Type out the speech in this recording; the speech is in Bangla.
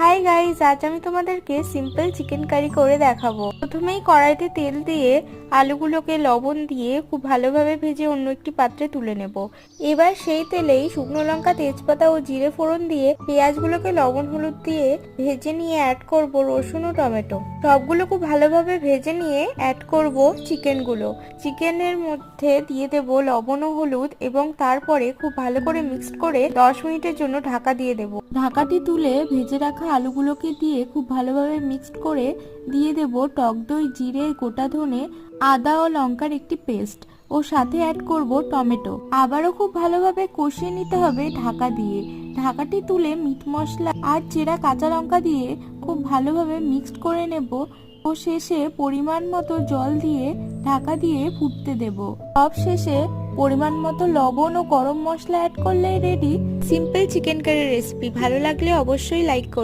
হাই গাইস, আজ আমি তোমাদেরকে সিম্পল চিকেন কারি করে দেখাবো। প্রথমেই কড়াইতে তেল দিয়ে আলুগুলোকে লবণ দিয়ে খুব ভালোভাবে ভেজে অন্য একটি পাত্রে তুলে নেব। এবার সেই তেলেই শুকনো লঙ্কা, তেজপাতা ও জিরে ফোড়ন দিয়ে পেঁয়াজগুলোকে লবণ হলুদ দিয়ে ভেজে নিয়ে অ্যাড করব রসুন ও টমেটো। সবগুলো খুব ভালোভাবে ভেজে নিয়ে অ্যাড করব চিকেনগুলো। চিকেনের মধ্যে দিয়ে দেব লবণ ও হলুদ এবং তারপরে খুব ভালো করে মিক্সড করে 10 মিনিটের জন্য ঢাকা দিয়ে দেব। ঢাকাটি তুলে ভেজে রাখা আলুগুলোকে দিয়ে খুব ভালোভাবে মিক্সড করে দিয়ে দেব টক দই, জিরে, গোটা ধনে, আদা ও লঙ্কার একটি পেস্ট ও সাথে অ্যাড করব টমেটো। আবারও খুব ভালোভাবে কষিয়ে নিতে হবে ঢাকা দিয়ে। ঢাকাটি তুলে মিট মশলা আর চেরা কাঁচা লঙ্কা দিয়ে খুব ভালোভাবে মিক্সড করে নেব ও শেষে পরিমাণ মতো জল দিয়ে ঢাকা দিয়ে ফুটতে দেব। সব শেষে পরিমাণ মতো লবণ ও গরম মশলা অ্যাড করলেই ready simple chicken curry recipe. ভালো লাগলে অবশ্যই লাইক করুন।